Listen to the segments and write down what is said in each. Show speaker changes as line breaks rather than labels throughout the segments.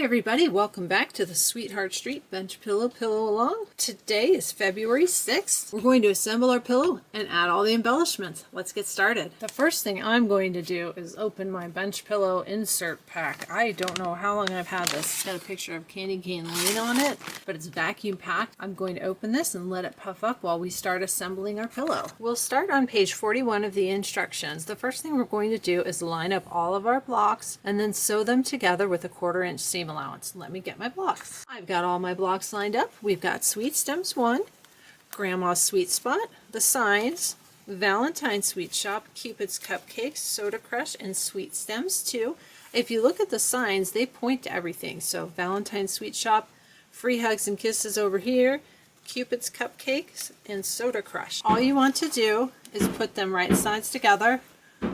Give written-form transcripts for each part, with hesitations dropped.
everybody, welcome back to the Sweetheart Street Bench Pillow Along. Today is February 6th. We're going to assemble our pillow and add all the embellishments. Let's get started. The first thing I'm going to do is open my bench pillow insert pack. I don't know how long I've had this. It's got a picture of Candy Cane Lane on it, but it's vacuum packed. I'm going to open this and let it puff up while we start assembling our pillow. We'll start on page 41 of the instructions. The first thing we're going to do is line up all of our blocks and then sew them together with a 1/4 inch seam allowance. Let me get my blocks. I've got all my blocks lined up. We've got Sweet Stems 1, Grandma's Sweet Spot, the signs, Valentine's Sweet Shop, Cupid's Cupcakes, Soda Crush, and Sweet Stems 2. If you look at the signs, they point to everything. So Valentine's Sweet Shop, Free Hugs and Kisses over here, Cupid's Cupcakes, and Soda Crush. All you want to do is put them right sides together,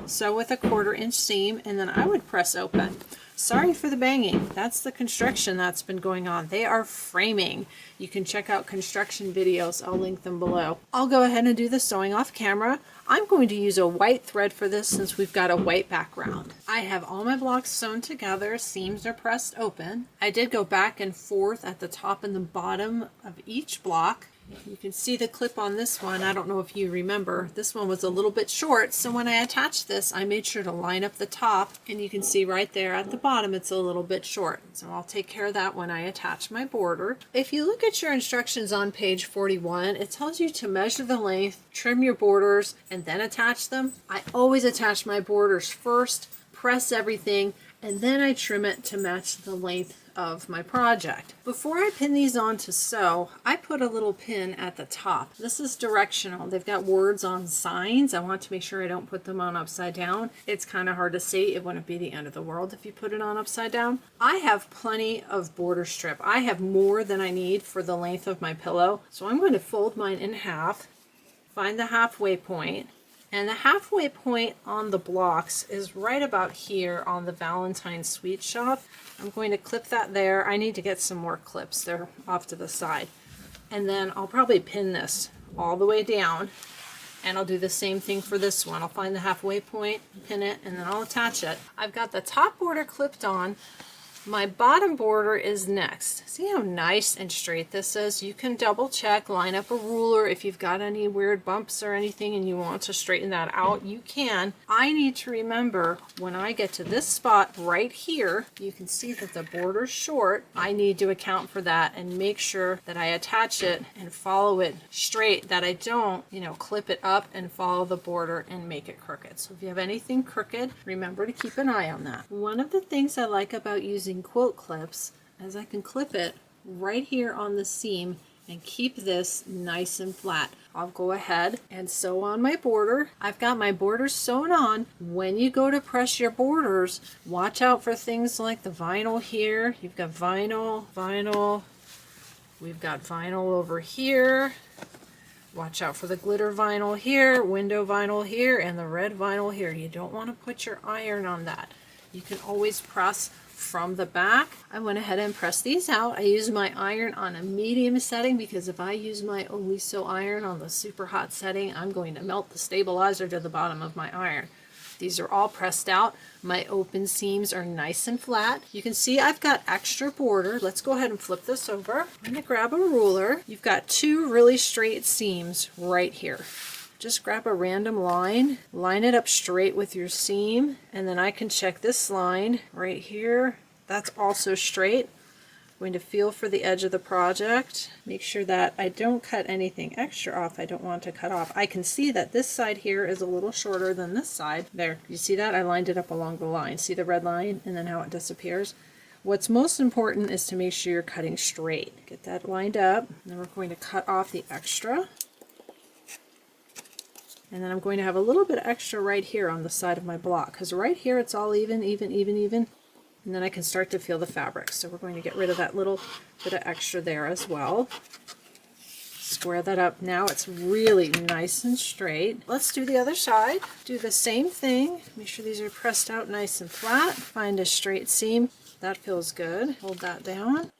sew with a 1/4 inch seam, and then I would press open. Sorry for the banging. That's the construction that's been going on. They are framing. You can check out construction videos. I'll link them below. I'll go ahead and do the sewing off camera. I'm going to use a white thread for this since we've got a white background. I have all my blocks sewn together. Seams are pressed open. I did go back and forth at the top and the bottom of each block. You can see the clip on this one. I don't know if you remember, this one was a little bit short, so when I attached this I made sure to line up the top, and you can see right there at the bottom it's a little bit short, so I'll take care of that when I attach my border. If you look at your instructions on page 41, it tells you to measure the length, trim your borders, and then attach them. I always attach my borders first, press everything, and then I trim it to match the length of my project. Before I pin these on to sew, I put a little pin at the top. This is directional. They've got words on signs. I want to make sure I don't put them on upside down. It's kind of hard to see. It wouldn't be the end of the world if you put it on upside down. I have plenty of border strip. I have more than I need for the length of my pillow. So I'm going to fold mine in half, find the halfway point, and the halfway point on the blocks is right about here on the Valentine's Sweet Shop. I'm going to clip that there. I need to get some more clips. They're off to the side. And then I'll probably pin this all the way down, and I'll do the same thing for this one. I'll find the halfway point, pin it, and then I'll attach it. I've got the top border clipped on. My bottom border is next. See how nice and straight this is? You can double check, line up a ruler if you've got any weird bumps or anything and you want to straighten that out, you can. I need to remember when I get to this spot right here, you can see that the border's short. I need to account for that and make sure that I attach it and follow it straight, that I don't, clip it up and follow the border and make it crooked. So if you have anything crooked, remember to keep an eye on that. One of the things I like about using quilt clips is I can clip it right here on the seam and keep this nice and flat. I'll go ahead and sew on my border. I've got my borders sewn on. When you go to press your borders, watch out for things like the vinyl here. You've got vinyl. We've got vinyl over here. Watch out for the glitter vinyl here, window vinyl here, and the red vinyl here. You don't want to put your iron on that. You can always press from the back. I went ahead and pressed these out. I use my iron on a medium setting because if I use my Oliso iron on the super hot setting, I'm going to melt the stabilizer to the bottom of my iron. These are all pressed out. My open seams are nice and flat. You can see I've got extra border. Let's go ahead and flip this over. I'm going to grab a ruler. You've got two really straight seams right here. Just grab a random line it up straight with your seam, and then I can check this line right here. That's also straight. I'm going to feel for the edge of the project. Make sure that I don't cut anything extra off I don't want to cut off. I can see that this side here is a little shorter than this side. There, you see that? I lined it up along the line. See the red line and then how it disappears? What's most important is to make sure you're cutting straight. Get that lined up. Then we're going to cut off the extra. And then I'm going to have a little bit extra right here on the side of my block, because right here it's all even. And then I can start to feel the fabric. So we're going to get rid of that little bit of extra there as well. Square that up. Now it's really nice and straight. Let's do the other side. Do the same thing. Make sure these are pressed out nice and flat. Find a straight seam. That feels good. Hold that down.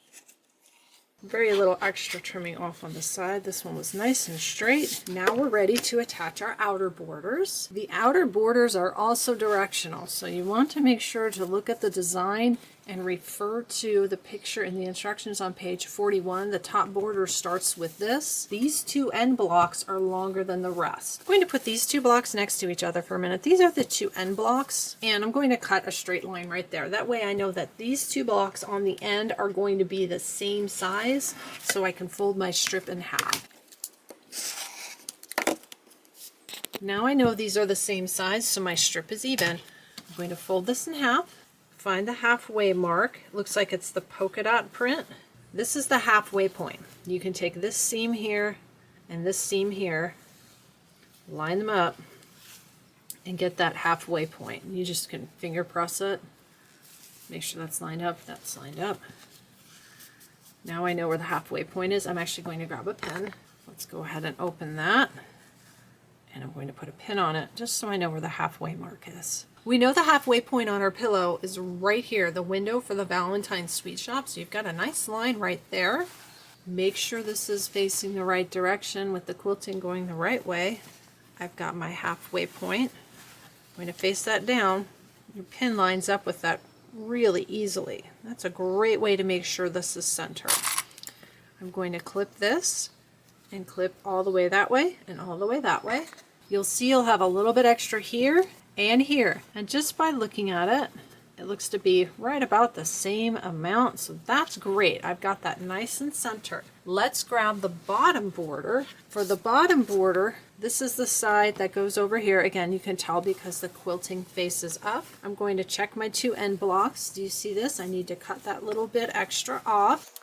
Very little extra trimming off on the side. This one was nice and straight. Now we're ready to attach our outer borders. The outer borders are also directional, so you want to make sure to look at the design and refer to the picture in the instructions on page 41. The top border starts with this. These two end blocks are longer than the rest. I'm going to put these two blocks next to each other for a minute. These are the two end blocks, and I'm going to cut a straight line right there. That way I know that these two blocks on the end are going to be the same size, so I can fold my strip in half. Now I know these are the same size, so my strip is even. I'm going to fold this in half. Find the halfway mark. It looks like it's the polka dot print. This is the halfway point. You can take this seam here and this seam here, line them up, and get that halfway point. You just can finger press it. Make sure that's lined up, that's lined up. Now I know where the halfway point is. I'm actually going to grab a pen. Let's go ahead and open that. And I'm going to put a pin on it just so I know where the halfway mark is. We know the halfway point on our pillow is right here, the window for the Valentine's Sweet Shop. So you've got a nice line right there. Make sure this is facing the right direction with the quilting going the right way. I've got my halfway point. I'm going to face that down. Your pin lines up with that really easily. That's a great way to make sure this is center. I'm going to clip this and clip all the way that way and all the way that way. You'll see you'll have a little bit extra here and here, and just by looking at it, it looks to be right about the same amount, so that's great. I've got that nice and centered. Let's grab the bottom border. For the bottom border, this is the side that goes over here. Again, you can tell because the quilting faces up. I'm going to check my two end blocks. Do you see this? I need to cut that little bit extra off.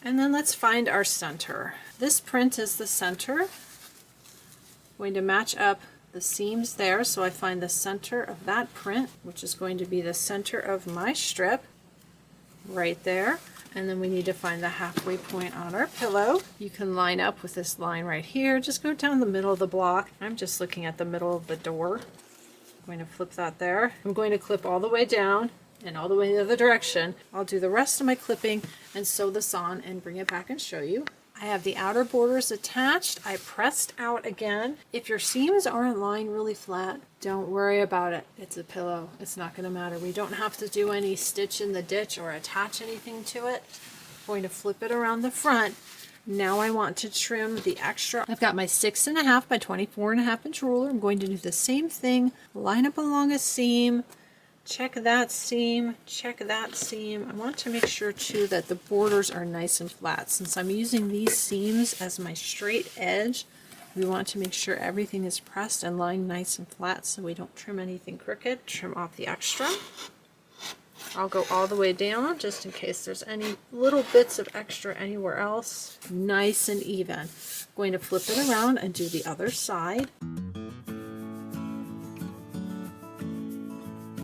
And then let's find our center. This print is the center. I'm going to match up the seams there, so I find the center of that print, which is going to be the center of my strip right there. And then we need to find the halfway point on our pillow. You can line up with this line right here. Just go down the middle of the block. I'm just looking at the middle of the door. I'm going to flip that there. I'm going to clip all the way down and all the way the other direction. I'll do the rest of my clipping and sew this on and bring it back and show you. I have the outer borders attached. I pressed out again. If your seams aren't lying really flat, don't worry about it. It's a pillow. It's not going to matter. We don't have to do any stitch in the ditch or attach anything to it. I'm going to flip it around the front. Now I want to trim the extra. I've got my 6.5 by 24.5 inch ruler. I'm going to do the same thing. Line up along a seam. Check that seam, check that seam. I want to make sure too that the borders are nice and flat. Since I'm using these seams as my straight edge, we want to make sure everything is pressed and lying nice and flat so we don't trim anything crooked. Trim off the extra. I'll go all the way down just in case there's any little bits of extra anywhere else. Nice and even. I'm going to flip it around and do the other side.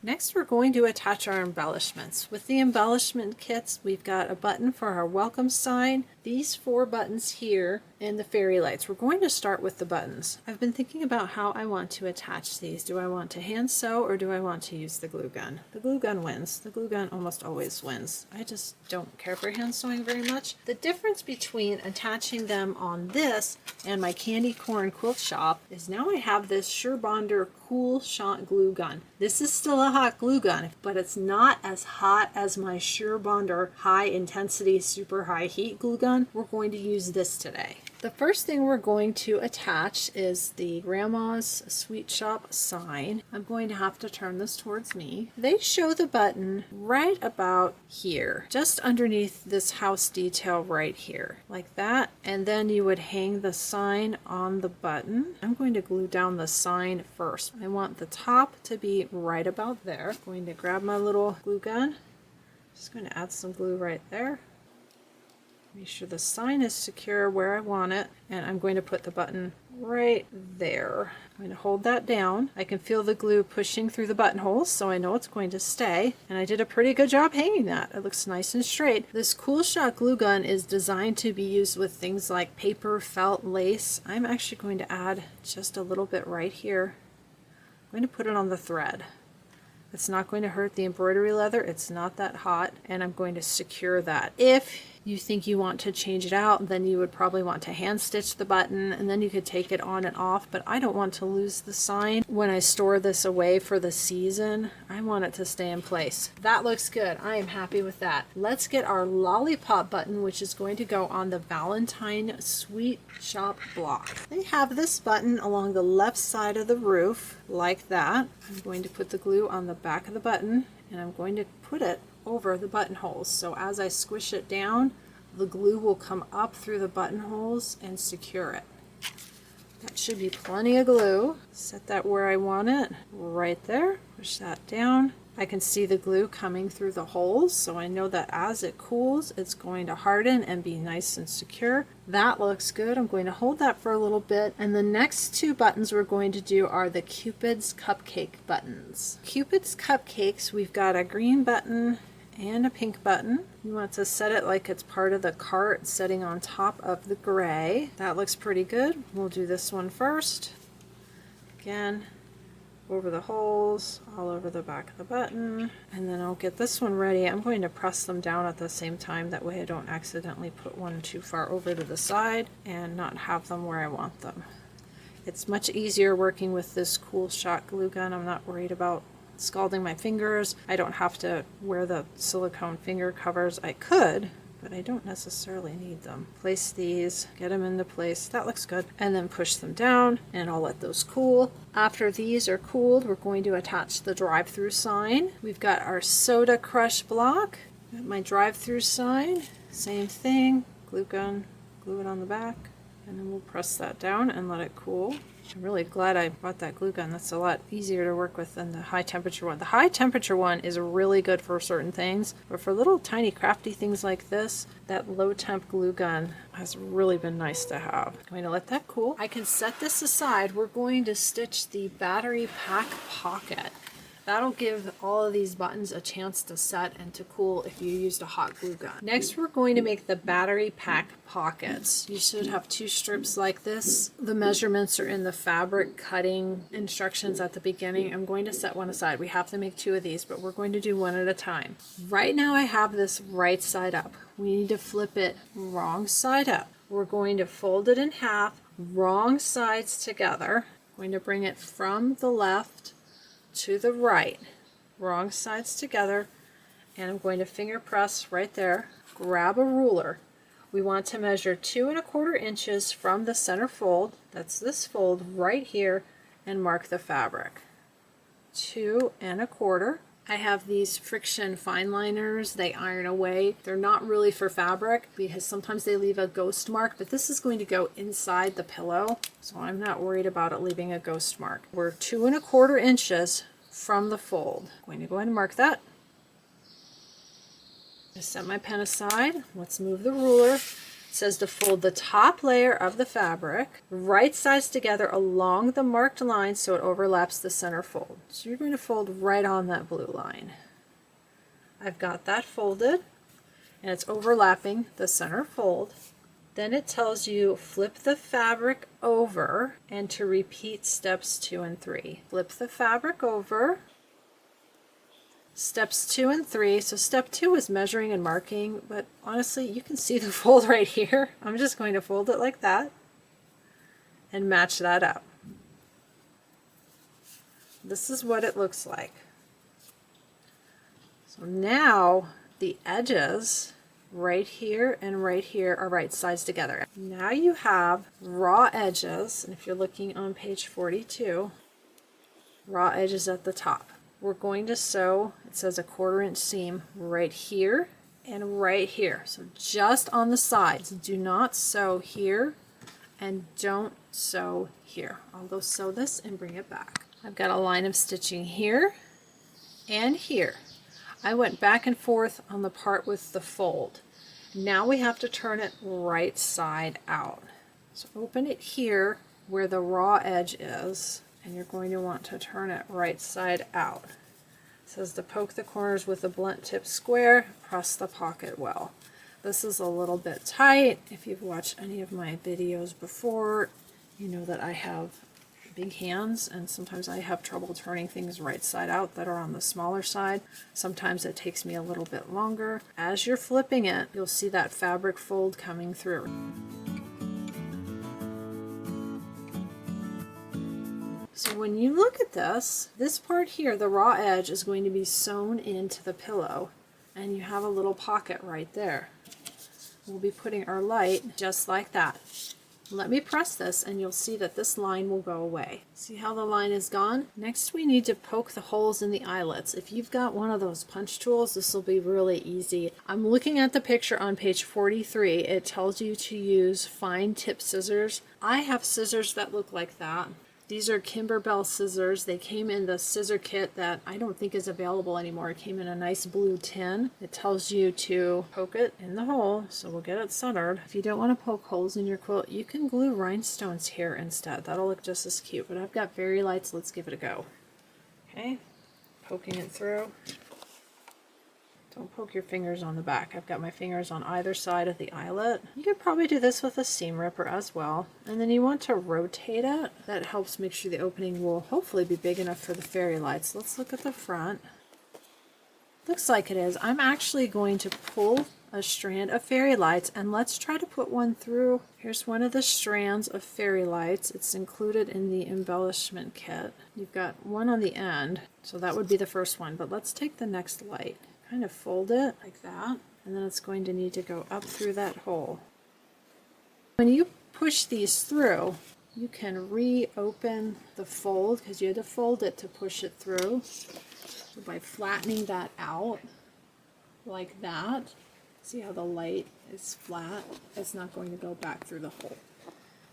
Next, we're going to attach our embellishments. With the embellishment kits, we've got a button for our welcome sign, these 4 buttons here, and the fairy lights. We're going to start with the buttons. I've been thinking about how I want to attach these. Do I want to hand sew or do I want to use the glue gun? The glue gun wins. The glue gun almost always wins. I just don't care for hand sewing very much. The difference between attaching them on this and my candy corn quilt shop is now I have this SureBonder Cool Shot glue gun. This is still a hot glue gun, but it's not as hot as my SureBonder high intensity, super high heat glue gun. We're going to use this today. The first thing we're going to attach is the Grandma's Sweet Shop sign. I'm going to have to turn this towards me. They show the button right about here, just underneath this house detail right here, like that. And then you would hang the sign on the button. I'm going to glue down the sign first. I want the top to be right about there. I'm going to grab my little glue gun. Just going to add some glue right there. Make sure the sign is secure where I want it, and I'm going to put the button right there. I'm going to hold that down. I can feel the glue pushing through the buttonholes, so I know it's going to stay, and I did a pretty good job hanging that. It looks nice and straight. This Cool Shot glue gun is designed to be used with things like paper, felt, lace. I'm actually going to add just a little bit right here. I'm going to put it on the thread. It's not going to hurt the embroidery leather. It's not that hot, and I'm going to secure that. If you think you want to change it out, then you would probably want to hand stitch the button, and then you could take it on and off. But I don't want to lose the sign when I store this away for the season. I want it to stay in place. That looks good. I am happy with that. Let's get our lollipop button, which is going to go on the Valentine Sweet Shop block. They have this button along the left side of the roof like that. I'm going to put the glue on the back of the button, and I'm going to put it over the buttonholes. So as I squish it down, the glue will come up through the buttonholes and secure it. That should be plenty of glue. Set that where I want it, right there. Push that down. I can see the glue coming through the holes, so I know that as it cools, it's going to harden and be nice and secure. That looks good. I'm going to hold that for a little bit. And the next two buttons we're going to do are the Cupid's Cupcake buttons. Cupid's Cupcakes, we've got a green button and a pink button. You want to set it like it's part of the cart, setting on top of the gray. That looks pretty good. We'll do this one first. Again, over the holes, all over the back of the button, and then I'll get this one ready. I'm going to press them down at the same time, that way I don't accidentally put one too far over to the side and not have them where I want them. It's much easier working with this Cool Shot glue gun. I'm not worried about scalding my fingers. I don't have to wear the silicone finger covers. I could, but I don't necessarily need them. Place these, get them into place. That looks good. And then push them down, and I'll let those cool. After these are cooled, we're going to attach the drive-through sign. We've got our Soda Crush block. Got my drive-through sign. Same thing. Glue gun, glue it on the back, and then we'll press that down and let it cool. I'm really glad I bought that glue gun. That's a lot easier to work with than the high temperature one. The high temperature one is really good for certain things, but for little tiny crafty things like this, that low temp glue gun has really been nice to have. I'm going to let that cool. I can set this aside. We're going to stitch the battery pack pocket. That'll give all of these buttons a chance to set and to cool if you used a hot glue gun. Next, we're going to make the battery pack pockets. You should have 2 strips like this. The measurements are in the fabric cutting instructions at the beginning. I'm going to set one aside. We have to make 2 of these, but we're going to do one at a time. Right now I have this right side up. We need to flip it wrong side up. We're going to fold it in half, wrong sides together. I'm going to bring it from the left to the right, wrong sides together, and I'm going to finger press right there. Grab a ruler. We want to measure 2 1/4 inches from the center fold, that's this fold right here, and mark the fabric. 2 1/4. I have these friction fine liners. They iron away. They're not really for fabric because sometimes they leave a ghost mark, but this is going to go inside the pillow, so I'm not worried about it leaving a ghost mark. We're 2 1/4 inches from the fold. I'm going to go ahead and mark that. I set my pen aside. Let's move the ruler. It says to fold the top layer of the fabric right sides together along the marked line so it overlaps the center fold. So you're going to fold right on that blue line. I've got that folded, and it's overlapping the center fold. Then it tells you flip the fabric over and to repeat steps 2 and 3. Flip the fabric over. Steps 2 and 3. So step 2 is measuring and marking, but honestly, you can see the fold right here. I'm just going to fold it like that and match that up. This is what it looks like. So now the edges right here and right here are right sides together. Now you have raw edges, and if you're looking on page 42, raw edges at the top. We're going to sew, it says a 1/4 inch seam right here and right here. So just on the sides. Do not sew here and don't sew here. I'll go sew this and bring it back. I've got a line of stitching here and here. I went back and forth on the part with the fold. Now we have to turn it right side out. So open it here where the raw edge is, and you're going to want to turn it right side out. It says to poke the corners with a blunt tip square, press the pocket well. This is a little bit tight. If you've watched any of my videos before, you know that I have big hands, and sometimes I have trouble turning things right side out that are on the smaller side. Sometimes it takes me a little bit longer. As you're flipping it, you'll see that fabric fold coming through. So when you look at this part here, the raw edge is going to be sewn into the pillow, and you have a little pocket right there. We'll be putting our light just like that. Let me press this and you'll see that this line will go away. See how the line is gone? Next we need to poke the holes in the eyelets. If you've got one of those punch tools, this will be really easy. I'm looking at the picture on page 43. It tells you to use fine tip scissors. I have scissors that look like that. These are Kimberbell scissors. They came in the scissor kit that I don't think is available anymore. It came in a nice blue tin. It tells you to poke it in the hole, so we'll get it centered. If you don't want to poke holes in your quilt, you can glue rhinestones here instead. That'll look just as cute, but I've got fairy lights. Let's give it a go. Okay, poking it through. Don't poke your fingers on the back. I've got my fingers on either side of the eyelet. You could probably do this with a seam ripper as well. And then you want to rotate it. That helps make sure the opening will hopefully be big enough for the fairy lights. Let's look at the front. Looks like it is. I'm actually going to pull a strand of fairy lights and let's try to put one through. Here's one of the strands of fairy lights. It's included in the embellishment kit. You've got one on the end, so that would be the first one, but let's take the next light. Kind of fold it like that, and then it's going to need to go up through that hole. When you push these through, you can reopen the fold because you had to fold it to push it through. So by flattening that out like that, see how the light is flat? It's not going to go back through the hole.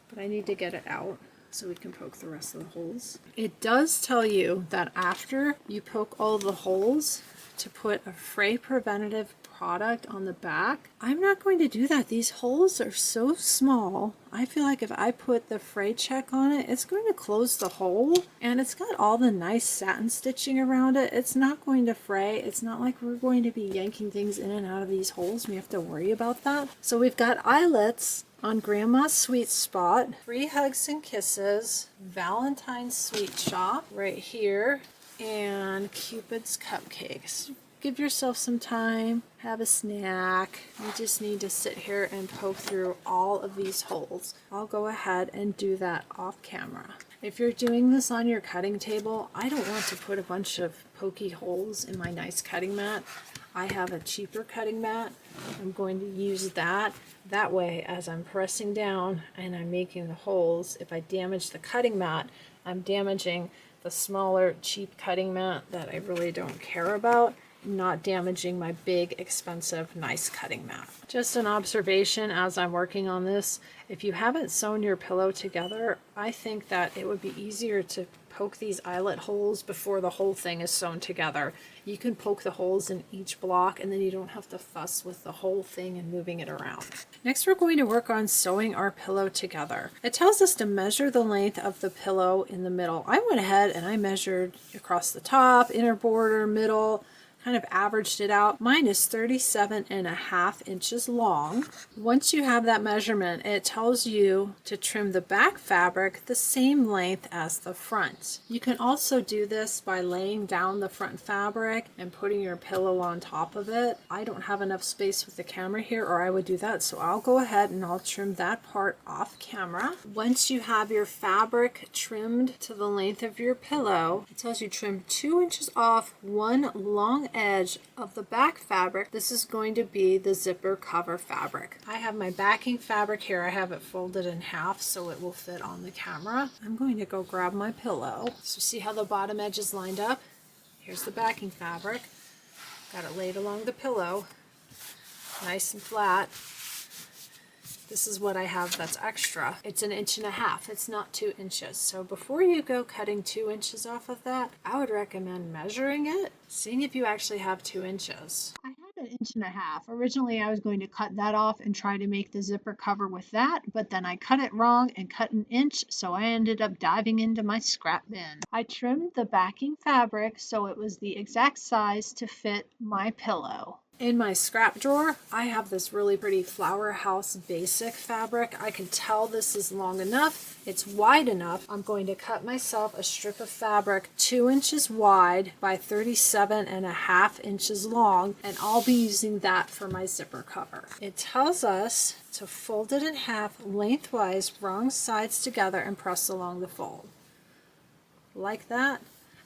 But I need to get it out so we can poke the rest of the holes. It does tell you that after you poke all the holes, to put a fray preventative product on the back. I'm not going to do that. These holes are so small. I feel like if I put the fray check on it, it's going to close the hole, and it's got all the nice satin stitching around it. It's not going to fray. It's not like we're going to be yanking things in and out of these holes. We have to worry about that. So we've got eyelets on Grandma's Sweet Spot, Free Hugs and Kisses, Valentine's Sweet Shop right here, and Cupid's Cupcakes. Give yourself some time, have a snack. You just need to sit here and poke through all of these holes. I'll go ahead and do that off camera. If you're doing this on your cutting table, I don't want to put a bunch of pokey holes in my nice cutting mat. I have a cheaper cutting mat. I'm going to use that. That way, as I'm pressing down and I'm making the holes, if I damage the cutting mat, I'm damaging the smaller, cheap cutting mat that I really don't care about, not damaging my big, expensive, nice cutting mat. Just an observation as I'm working on this, if you haven't sewn your pillow together, I think that it would be easier to poke these eyelet holes before the whole thing is sewn together. You can poke the holes in each block and then you don't have to fuss with the whole thing and moving it around. Next, we're going to work on sewing our pillow together. It tells us to measure the length of the pillow in the middle. I went ahead and I measured across the top, inner border, middle, kind of averaged it out. Mine is 37.5 inches long. Once you have that measurement, it tells you to trim the back fabric the same length as the front. You can also do this by laying down the front fabric and putting your pillow on top of it. I don't have enough space with the camera here, or I would do that, so I'll go ahead and I'll trim that part off camera. Once you have your fabric trimmed to the length of your pillow, it tells you trim 2 inches off one long edge of the back fabric. This is going to be the zipper cover fabric. I have my backing fabric here. I have it folded in half so it will fit on the camera. I'm going to go grab my pillow. So see how the bottom edge is lined up? Here's the backing fabric. Got it laid along the pillow, nice and flat. This is what I have that's extra. It's 1.5 inches. It's not 2 inches. So before you go cutting 2 inches off of that, I would recommend measuring it, seeing if you actually have 2 inches. I had 1.5 inches. Originally, I was going to cut that off and try to make the zipper cover with that, but then I cut it wrong and cut 1 inch, so I ended up diving into my scrap bin. I trimmed the backing fabric so it was the exact size to fit my pillow. In my scrap drawer, I have this really pretty Flower House basic fabric. I can tell this is long enough. It's wide enough. I'm going to cut myself a strip of fabric 2 inches wide by 37.5 inches long, and I'll be using that for my zipper cover. It tells us to fold it in half lengthwise, wrong sides together, and press along the fold. Like that.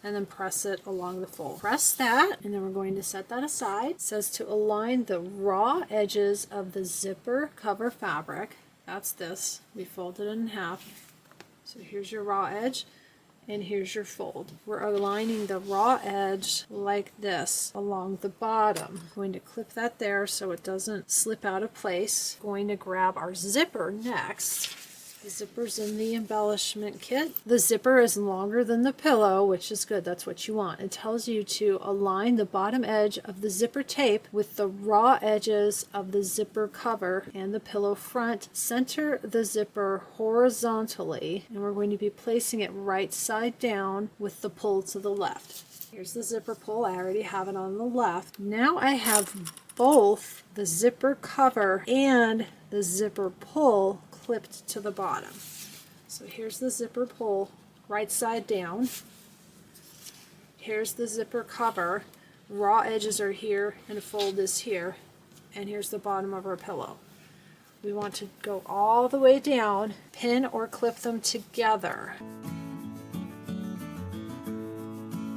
And then press it along the fold. Press that, and then we're going to set that aside. It says to align the raw edges of the zipper cover fabric. That's this. We fold it in half. So here's your raw edge, and here's your fold. We're aligning the raw edge like this along the bottom. I'm going to clip that there so it doesn't slip out of place. Going to grab our zipper next. The zipper's in the embellishment kit. The zipper is longer than the pillow, which is good. That's what you want. It tells you to align the bottom edge of the zipper tape with the raw edges of the zipper cover and the pillow front. Center the zipper horizontally, and we're going to be placing it right side down with the pull to the left. Here's the zipper pull. I already have it on the left. Now I have both the zipper cover and the zipper pull clipped to the bottom. So here's the zipper pull right side down. Here's the zipper cover. Raw edges are here and fold is here. And here's the bottom of our pillow. We want to go all the way down, pin or clip them together.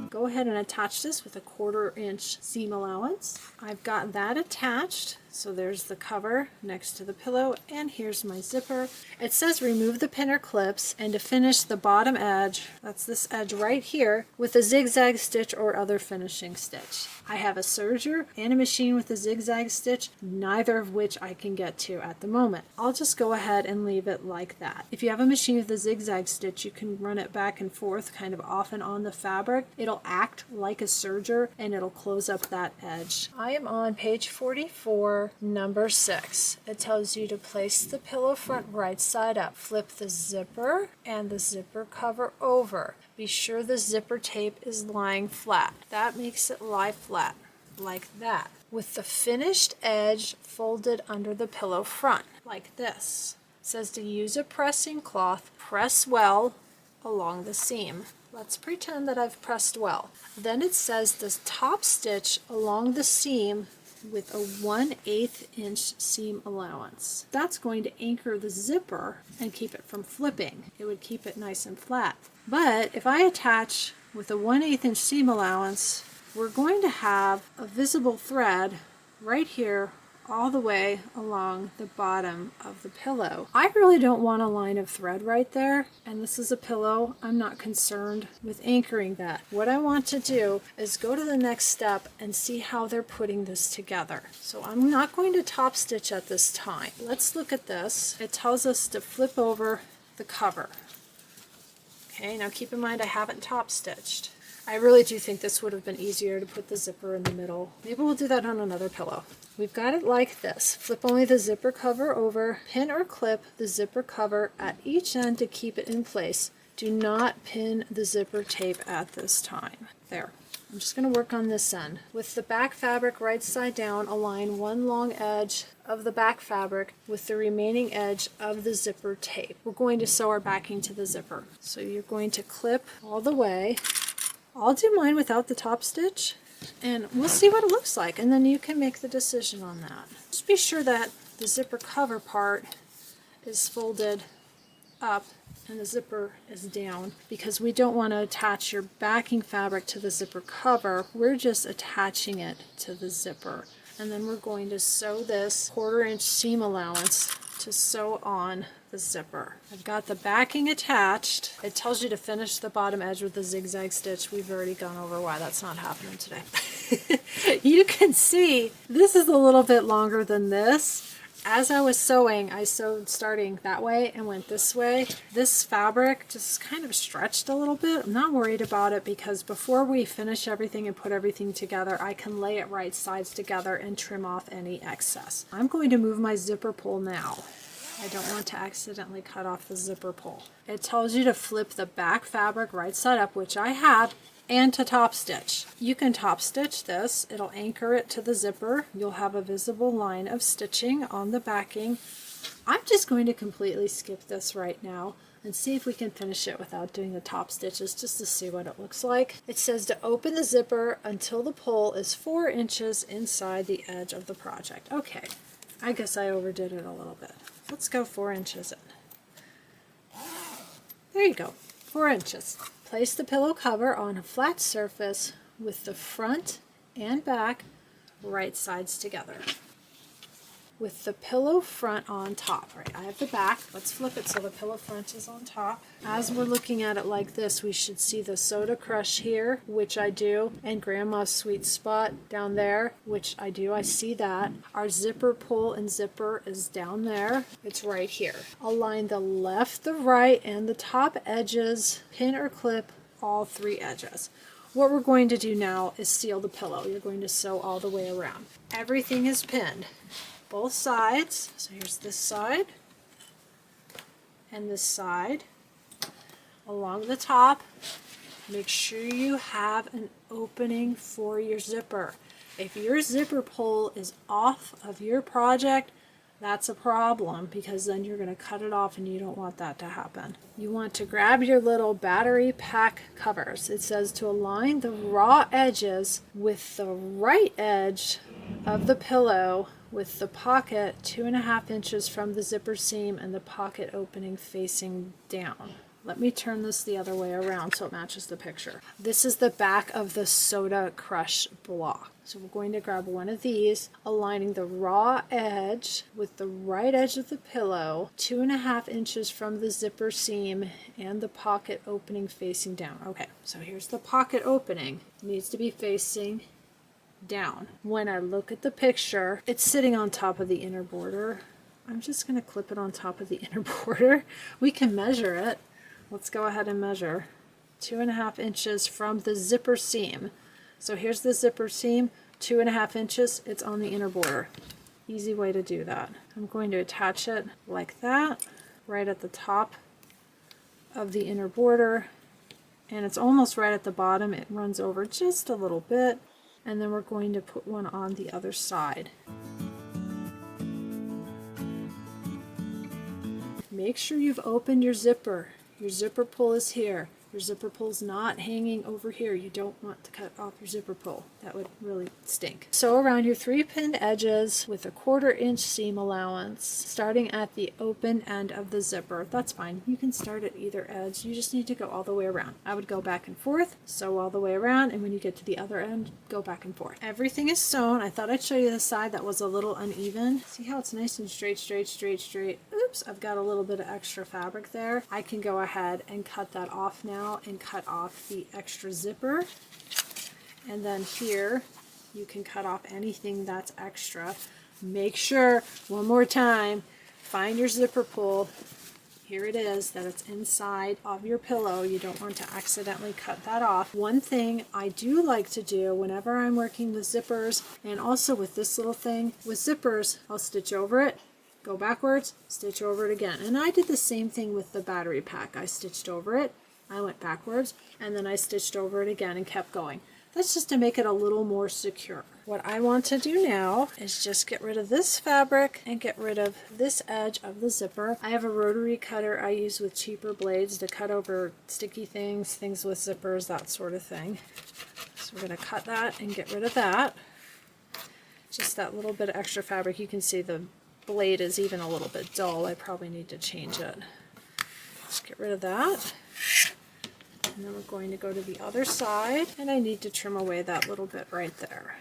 Go ahead and attach this with a 1/4 inch seam allowance. I've got that attached. So there's the cover next to the pillow, and here's my zipper. It says remove the pin or clips, and to finish the bottom edge, that's this edge right here, with a zigzag stitch or other finishing stitch. I have a serger and a machine with a zigzag stitch, neither of which I can get to at the moment. I'll just go ahead and leave it like that. If you have a machine with a zigzag stitch, you can run it back and forth kind of off and on the fabric. It'll act like a serger and it'll close up that edge. I am on page 44. Number 6. It tells you to place the pillow front right side up. Flip the zipper and the zipper cover over. Be sure the zipper tape is lying flat. That makes it lie flat, like that. With the finished edge folded under the pillow front, like this. It says to use a pressing cloth, press well along the seam. Let's pretend that I've pressed well. Then it says the top stitch along the seam with a 1/8 inch seam allowance. That's going to anchor the zipper and keep it from flipping. It would keep it nice and flat. But if I attach with a 1/8 inch seam allowance, we're going to have a visible thread right here all the way along the bottom of the pillow. I really don't want a line of thread right there, and this is a pillow. I'm not concerned with anchoring that. What I want to do is go to the next step and see how they're putting this together. So I'm not going to top stitch at this time. Let's look at this. It tells us to flip over the cover. Okay, now keep in mind I haven't top stitched. I really do think this would have been easier to put the zipper in the middle. Maybe we'll do that on another pillow. We've got it like this. Flip only the zipper cover over, pin or clip the zipper cover at each end to keep it in place. Do not pin the zipper tape at this time. There. I'm just going to work on this end. With the back fabric right side down, align one long edge of the back fabric with the remaining edge of the zipper tape. We're going to sew our backing to the zipper. So you're going to clip all the way. I'll do mine without the top stitch, and we'll see what it looks like, and then you can make the decision on that. Just be sure that the zipper cover part is folded up and the zipper is down, because we don't want to attach your backing fabric to the zipper cover. We're just attaching it to the zipper, and then we're going to sew this 1/4 inch seam allowance to sew on the zipper. I've got the backing attached. It tells you to finish the bottom edge with a zigzag stitch. We've already gone over why that's not happening today. You can see this is a little bit longer than this. As I was sewing, I sewed starting that way and went this way. This fabric just kind of stretched a little bit. I'm not worried about it because before we finish everything and put everything together, I can lay it right sides together and trim off any excess. I'm going to move my zipper pull now. I don't want to accidentally cut off the zipper pull. It tells you to flip the back fabric right side up, which I have, and to top stitch. You can top stitch this. It'll anchor it to the zipper. You'll have a visible line of stitching on the backing. I'm just going to completely skip this right now and see if we can finish it without doing the top stitches, just to see what it looks like. It says to open the zipper until the pole is 4 inches inside the edge of the project. Okay, I guess I overdid it a little bit. Let's go 4 inches in. There you go, 4 inches. Place the pillow cover on a flat surface with the front and back right sides together, with the pillow front on top. Right, I have the back. Let's flip it so the pillow front is on top. As we're looking at it like this, we should see the soda crush here, which I do, and Grandma's sweet spot down there, which I do. I see that. Our zipper pull and zipper is down there. It's right here. Align the left, the right, and the top edges. Pin or clip all 3 edges. What we're going to do now is seal the pillow. You're going to sew all the way around. Everything is pinned. Both sides. So here's this side and this side. Along the top, make sure you have an opening for your zipper. If your zipper pull is off of your project, that's a problem, because then you're going to cut it off and you don't want that to happen. You want to grab your little battery pack covers. It says to align the raw edges with the right edge of the pillow with the pocket 2.5 inches from the zipper seam and the pocket opening facing down. Let me turn this the other way around so it matches the picture. This is the back of the soda crush block. So we're going to grab one of these, aligning the raw edge with the right edge of the pillow, 2.5 inches from the zipper seam and the pocket opening facing down. Okay, so here's the pocket opening. It needs to be facing down. When I look at the picture, it's sitting on top of the inner border. I'm just going to clip it on top of the inner border. We can measure it. Let's go ahead and measure. 2.5 inches from the zipper seam. So here's the zipper seam, 2.5 inches, it's on the inner border. Easy way to do that. I'm going to attach it like that, right at the top of the inner border, and it's almost right at the bottom. It runs over just a little bit, and then we're going to put one on the other side. Make sure you've opened your zipper. Your zipper pull is here. Your zipper pull's not hanging over here. You don't want to cut off your zipper pull. That would really stink. Sew around your 3 pinned edges with a 1/4 inch seam allowance, starting at the open end of the zipper. That's fine. You can start at either edge. You just need to go all the way around. I would go back and forth, sew all the way around, and when you get to the other end, go back and forth. Everything is sewn. I thought I'd show you the side that was a little uneven. See how it's nice and straight, straight, straight, straight. Oops, I've got a little bit of extra fabric there. I can go ahead and cut that off now and cut off the extra zipper, and then here you can cut off anything that's extra. Make sure, one more time, find your zipper pull. Here it is, that it's inside of your pillow. You don't want to accidentally cut that off. One thing I do like to do whenever I'm working with zippers, and also with this little thing, with zippers, I'll stitch over it, go backwards, stitch over it again. And I did the same thing with the battery pack. I stitched over it, I went backwards, and then I stitched over it again and kept going. That's just to make it a little more secure. What I want to do now is just get rid of this fabric and get rid of this edge of the zipper. I have a rotary cutter I use with cheaper blades to cut over sticky things, things with zippers, that sort of thing. So we're going to cut that and get rid of that. Just that little bit of extra fabric. You can see the blade is even a little bit dull. I probably need to change it. Just get rid of that. And then we're going to go to the other side, and I need to trim away that little bit right there.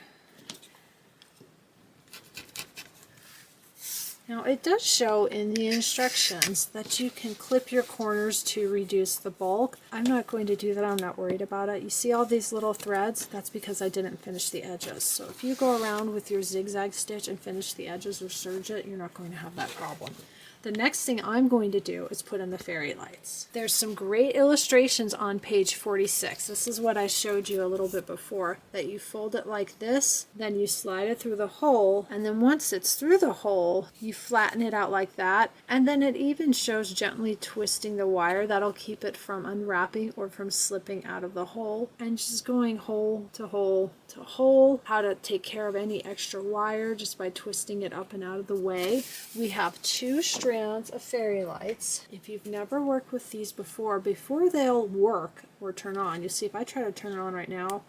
Now it does show in the instructions that you can clip your corners to reduce the bulk. I'm not going to do that, I'm not worried about it. You see all these little threads? That's because I didn't finish the edges. So if you go around with your zigzag stitch and finish the edges or serge it, you're not going to have that problem. The next thing I'm going to do is put in the fairy lights. There's some great illustrations on page 46. This is what I showed you a little bit before, that you fold it like this, then you slide it through the hole, and then once it's through the hole, you flatten it out like that, and then it even shows gently twisting the wire. That'll keep it from unwrapping or from slipping out of the hole, and just going hole to hole to hole, how to take care of any extra wire just by twisting it up and out of the way. We have 2 strands of fairy lights. If you've never worked with these before they'll work or turn on, you see if I try to turn it on right now,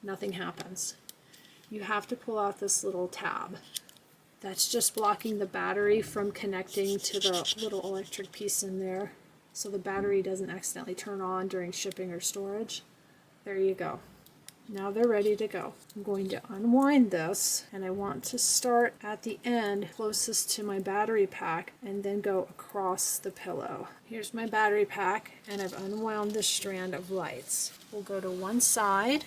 nothing happens. You have to pull out this little tab. That's just blocking the battery from connecting to the little electric piece in there, so the battery doesn't accidentally turn on during shipping or storage. There you go. Now they're ready to go. I'm going to unwind this, and I want to start at the end closest to my battery pack and then go across the pillow. Here's my battery pack, and I've unwound this strand of lights. We'll go to one side.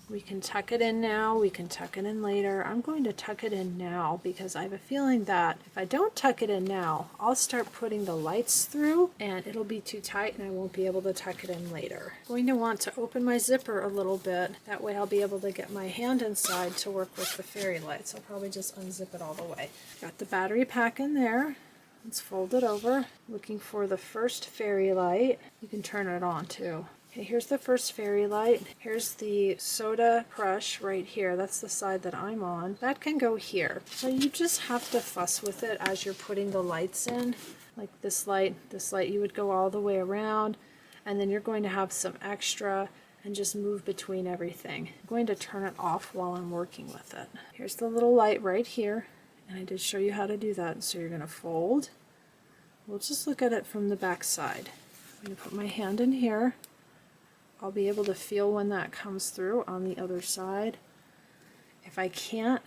We can tuck it in now, we can tuck it in later. I'm going to tuck it in now because I have a feeling that if I don't tuck it in now, I'll start putting the lights through and it'll be too tight and I won't be able to tuck it in later. I'm going to want to open my zipper a little bit. That way I'll be able to get my hand inside to work with the fairy lights. I'll probably just unzip it all the way. Got the battery pack in there. Let's fold it over. Looking for the first fairy light. You can turn it on too. Okay, here's the first fairy light. Here's the soda crush right here. That's the side that I'm on. That can go here. So you just have to fuss with it as you're putting the lights in. Like this light you would go all the way around, and then you're going to have some extra and just move between everything. I'm going to turn it off while I'm working with it. Here's the little light right here, and I did show you how to do that. So you're going to fold. We'll just look at it from the back side. I'm going to put my hand in here. I'll be able to feel when that comes through on the other side. If I can't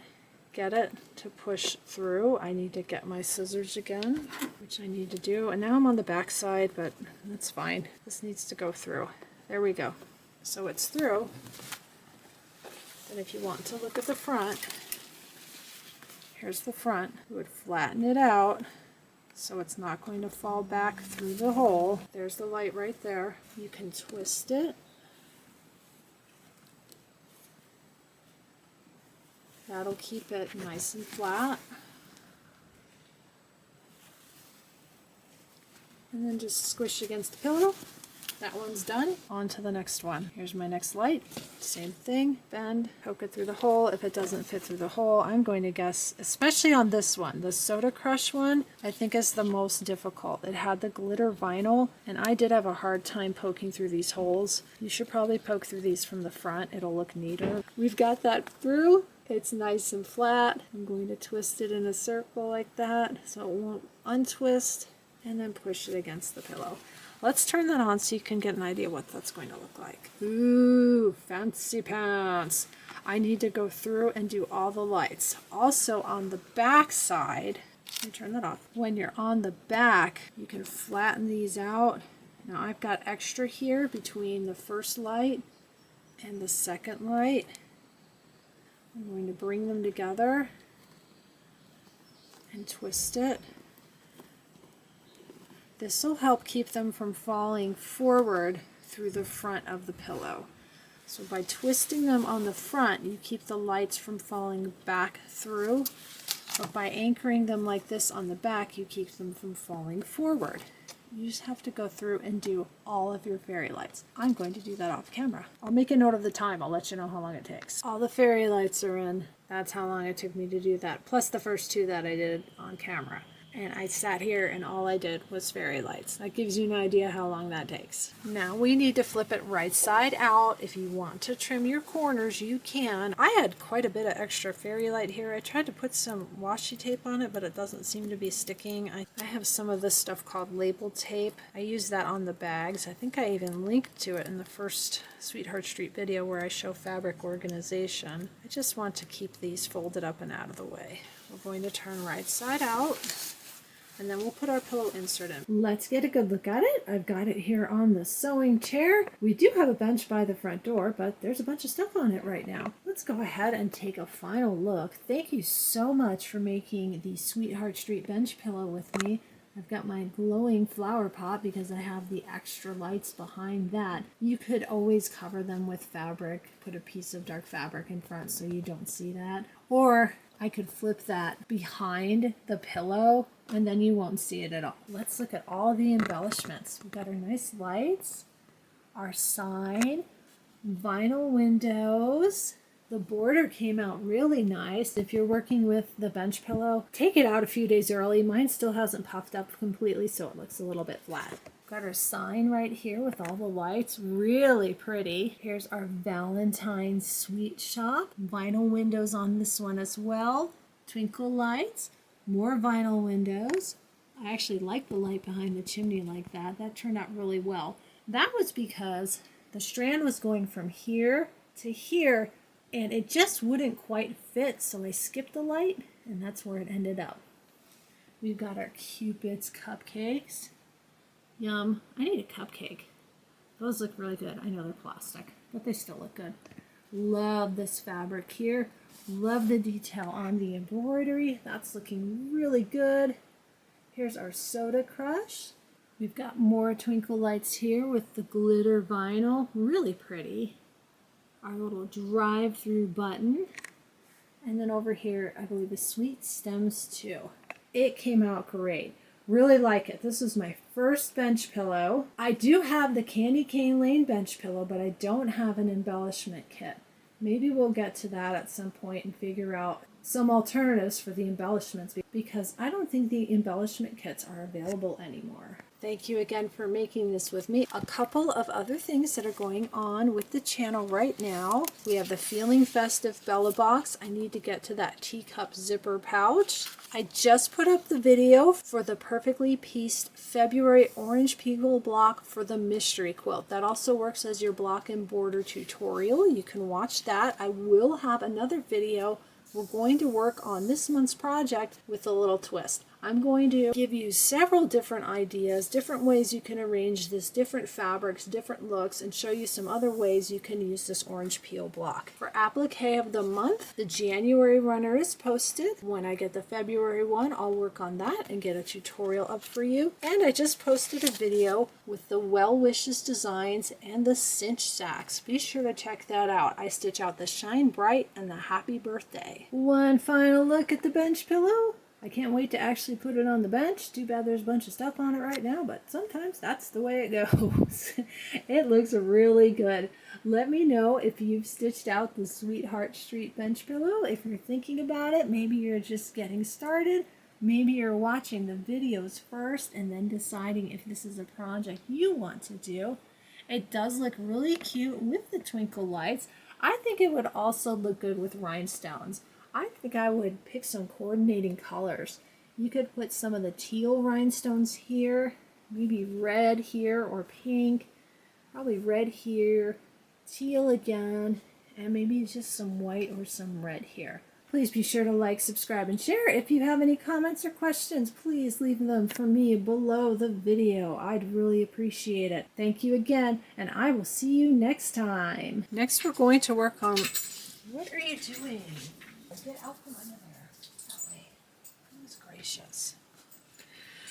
get it to push through, I need to get my scissors again, which I need to do. And now I'm on the back side, but that's fine. This needs to go through. There we go. So it's through. Then if you want to look at the front, here's the front. You would flatten it out so it's not going to fall back through the hole. There's the light right there. You can twist it. That'll keep it nice and flat. And then just squish against the pillow. That one's done. On to the next one. Here's my next light. Same thing. Bend, poke it through the hole. If it doesn't fit through the hole, I'm going to guess, especially on this one, the Soda Crush one, I think is the most difficult. It had the glitter vinyl, and I did have a hard time poking through these holes. You should probably poke through these from the front. It'll look neater. We've got that through. It's nice and flat. I'm going to twist it in a circle like that so it won't untwist, and then push it against the pillow. Let's turn that on so you can get an idea what that's going to look like. Ooh, fancy pants. I need to go through and do all the lights. Also on the back side, let me turn that off. When you're on the back, you can flatten these out. Now I've got extra here between the first light and the second light. I'm going to bring them together and twist it. This will help keep them from falling forward through the front of the pillow. So by twisting them on the front, you keep the lights from falling back through, but by anchoring them like this on the back, you keep them from falling forward. You just have to go through and do all of your fairy lights. I'm going to do that off camera. I'll make a note of the time. I'll let you know how long it takes. All the fairy lights are in. That's how long it took me to do that, plus the first 2 that I did on camera. And I sat here and all I did was fairy lights. That gives you an idea how long that takes. Now we need to flip it right side out. If you want to trim your corners, you can. I had quite a bit of extra fairy light here. I tried to put some washi tape on it, but it doesn't seem to be sticking. I have some of this stuff called label tape. I use that on the bags. I think I even linked to it in the first Sweetheart Street video where I show fabric organization. I just want to keep these folded up and out of the way. We're going to turn right side out. And then we'll put our pillow insert in. Let's get a good look at it. I've got it here on the sewing chair. We do have a bench by the front door, but there's a bunch of stuff on it right now. Let's go ahead and take a final look. Thank you so much for making the Sweetheart Street bench pillow with me. I've got my glowing flower pot because I have the extra lights behind that. You could always cover them with fabric, put a piece of dark fabric in front so you don't see that. Or I could flip that behind the pillow and then you won't see it at all. Let's look at all the embellishments. We've got our nice lights, our sign, vinyl windows. The border came out really nice. If you're working with the bench pillow, take it out a few days early. Mine still hasn't puffed up completely, so it looks a little bit flat. Got our sign right here with all the lights, really pretty. Here's our Valentine's Sweet Shop. Vinyl windows on this one as well. Twinkle lights, more vinyl windows. I actually like the light behind the chimney like that. That turned out really well. That was because the strand was going from here to here, and it just wouldn't quite fit, so I skipped the light, and that's where it ended up. We've got our Cupid's cupcakes. Yum. I need a cupcake. Those look really good. I know they're plastic, but they still look good. Love this fabric here. Love the detail on the embroidery. That's looking really good. Here's our Soda Crush. We've got more twinkle lights here with the glitter vinyl. Really pretty. Our little drive-through button. And then over here, I believe the Sweet Stems too. It came out great. Really like it. This is my first bench pillow. I do have the Candy Cane Lane bench pillow, but I don't have an embellishment kit. Maybe we'll get to that at some point and figure out some alternatives for the embellishments, because I don't think the embellishment kits are available anymore. Thank you again for making this with me. A couple of other things that are going on with the channel right now. We have the Feeling Festive Bella box. I need to get to that teacup zipper pouch. I just put up the video for the perfectly pieced February orange people block for the mystery quilt. That also works as your block and border tutorial. You can watch that. I will have another video. We're going to work on this month's project with a little twist. I'm going to give you several different ideas, different ways you can arrange this, different fabrics, different looks, and show you some other ways you can use this orange peel block. For applique of the month, the January runner is posted. When I get the February one, I'll work on that and get a tutorial up for you. And I just posted a video with the Well Wishes designs and the cinch sacks. Be sure to check that out. I stitch out the Shine Bright and the Happy Birthday. One final look at the bench pillow. I can't wait to actually put it on the bench. Too bad there's a bunch of stuff on it right now, but sometimes that's the way it goes. It looks really good. Let me know if you've stitched out the Sweetheart Street bench pillow. If you're thinking about it, maybe you're just getting started. Maybe you're watching the videos first and then deciding if this is a project you want to do. It does look really cute with the twinkle lights. I think it would also look good with rhinestones. I think I would pick some coordinating colors. You could put some of the teal rhinestones here, maybe red here or pink, probably red here, teal again, and maybe just some white or some red here. Please be sure to like, subscribe, and share. If you have any comments or questions, please leave them for me below the video. I'd really appreciate it. Thank you again, and I will see you next time. Next, we're going to work on... What are you doing? Get out from under there. That way. Goodness gracious.